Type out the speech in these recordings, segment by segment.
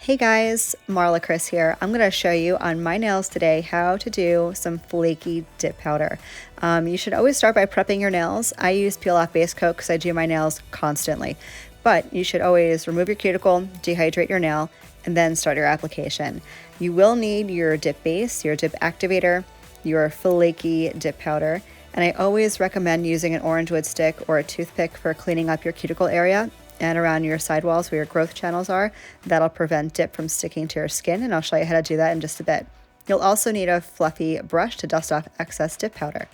Hey guys, Marla Chris here. I'm going to show you on my nails today how to do some flaky dip powder. You should always start by prepping your nails. I use peel off base coat because I do my nails constantly. But you should always remove your cuticle, dehydrate your nail, and then start your application. You will need your dip base, your dip activator, your flaky dip powder, and I always recommend using an orange wood stick or a toothpick for cleaning up your cuticle area and around your sidewalls where your growth channels are. That'll prevent dip from sticking to your skin, and I'll show you how to do that in just a bit. You'll also need a fluffy brush to dust off excess dip powder.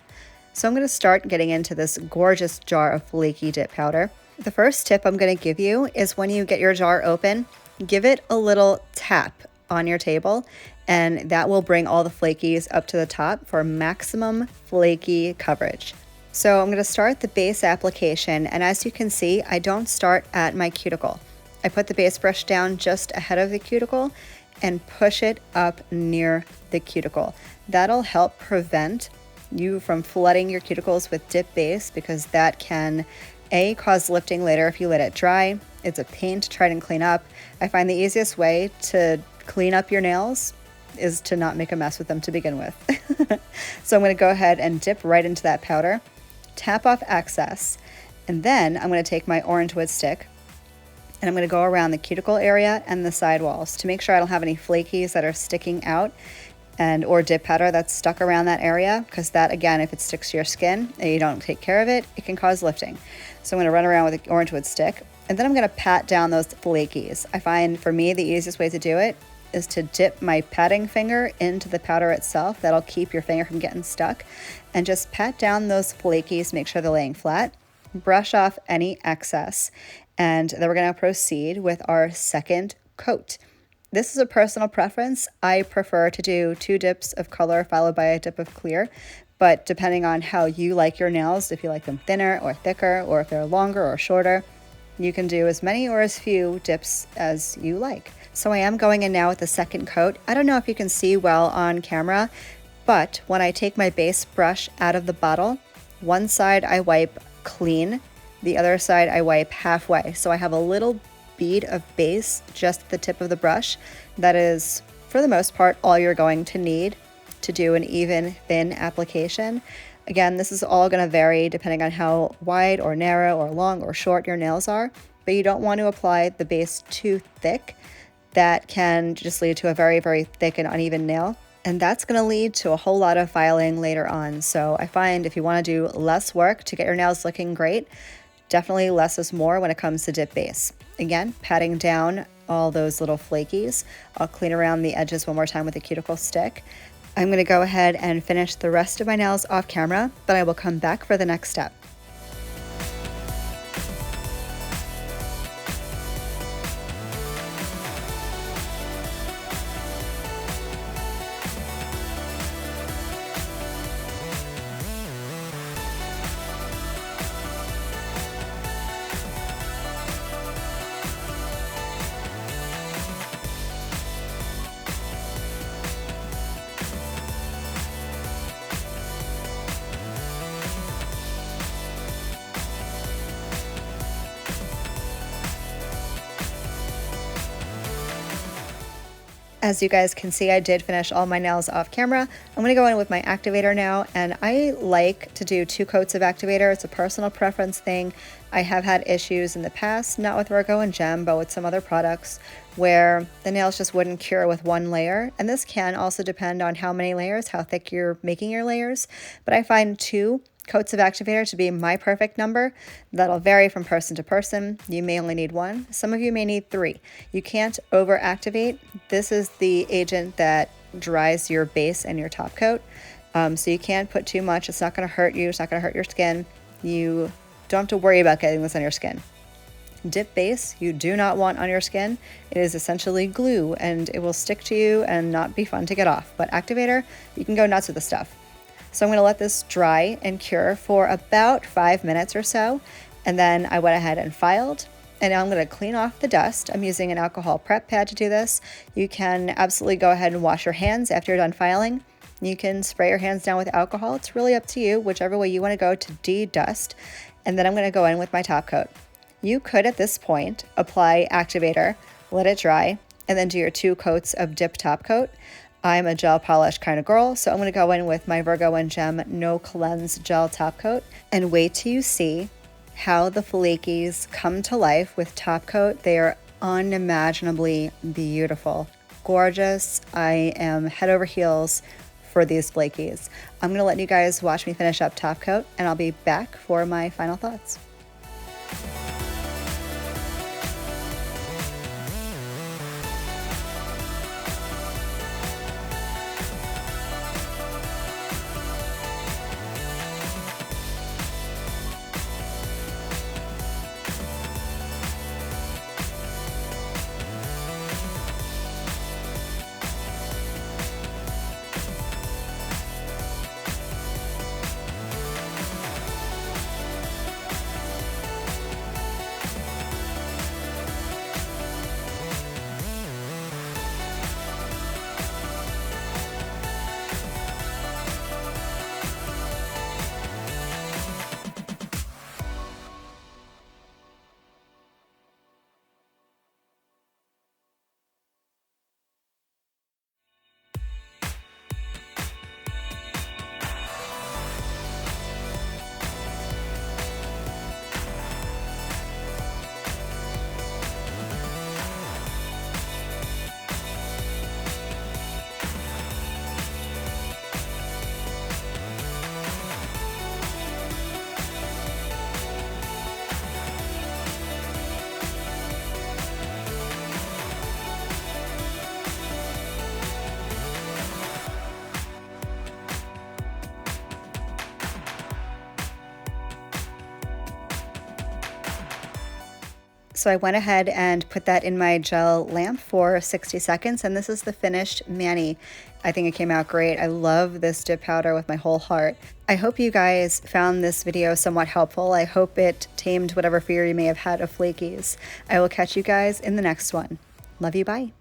So I'm going to start getting into this gorgeous jar of flaky dip powder. The first tip I'm going to give you is when you get your jar open, give it a little tap on your table, and that will bring all the flakies up to the top for maximum flaky coverage. So I'm going to start the base application, and as you can see, I don't start at my cuticle. I put the base brush down just ahead of the cuticle and push it up near the cuticle. That'll help prevent you from flooding your cuticles with dip base, because that can cause lifting later if you let it dry. It's a pain to try and clean up. I find the easiest way to clean up your nails is to not make a mess with them to begin with. So I'm going to go ahead and dip right into that powder, tap off excess, and then I'm going to take my orange wood stick and I'm going to go around the cuticle area and the sidewalls to make sure I don't have any flakies that are sticking out or dip powder that's stuck around that area, because that, again, if it sticks to your skin and you don't take care of it, it can cause lifting. So I'm going to run around with the orange wood stick, and then I'm going to pat down those flakies. I find for me the easiest way to do it is to dip my patting finger into the powder itself. That'll keep your finger from getting stuck, and just pat down those flakies, make sure they're laying flat, brush off any excess, and then we're going to proceed with our second coat. This is a personal preference. I prefer to do 2 dips of color followed by a dip of clear, but depending on how you like your nails, if you like them thinner or thicker, or if they're longer or shorter, you can do as many or as few dips as you like. So I am going in now with the second coat. I don't know if you can see well on camera, but when I take my base brush out of the bottle, one side I wipe clean, the other side I wipe halfway. So I have a little bead of base just at the tip of the brush. That is, for the most part, all you're going to need to do an even, thin application. Again, this is all going to vary depending on how wide or narrow or long or short your nails are, but you don't want to apply the base too thick. That can just lead to a very, very thick and uneven nail, and that's going to lead to a whole lot of filing later on. So I find if you want to do less work to get your nails looking great, definitely less is more when it comes to dip base. Again, patting down all those little flakies. I'll clean around the edges one more time with a cuticle stick. I'm going to go ahead and finish the rest of my nails off camera, but I will come back for the next step. As you guys can see, I did finish all my nails off camera. I'm going to go in with my activator now, and I like to do 2 coats of activator. It's a personal preference thing. I have had issues in the past, not with Virgo and Gem, but with some other products, where the nails just wouldn't cure with 1 layer. And this can also depend on how many layers, how thick you're making your layers. But I find 2 coats of activator to be my perfect number. That'll vary from person to person. You may only need 1. Some of you may need 3. You can't over activate. This is the agent that dries your base and your top coat. So you can't put too much. It's not going to hurt you. It's not going to hurt your skin. You don't have to worry about getting this on your skin. Dip base you do not want on your skin. It is essentially glue, and it will stick to you and not be fun to get off. But activator, you can go nuts with the stuff. So I'm going to let this dry and cure for about 5 minutes or so, and then I went ahead and filed, and now I'm going to clean off the dust. I'm using an alcohol prep pad to do this. You can absolutely go ahead and wash your hands after you're done filing. You can spray your hands down with alcohol. It's really up to you, whichever way you want to go to de-dust. And then I'm going to go in with my top coat. You could, at this point, apply activator, let it dry, and then do your 2 coats of dip top coat. I'm a gel polish kind of girl, so I'm going to go in with my Virgo and Gem No Cleanse Gel Top Coat and wait till you see how the flakies come to life with top coat. They are unimaginably beautiful, gorgeous. I am head over heels for these flakies. I'm going to let you guys watch me finish up top coat, and I'll be back for my final thoughts. So I went ahead and put that in my gel lamp for 60 seconds, and this is the finished mani. I think it came out great. I love this dip powder with my whole heart. I hope you guys found this video somewhat helpful. I hope it tamed whatever fear you may have had of flakies. I will catch you guys in the next one. Love you, bye.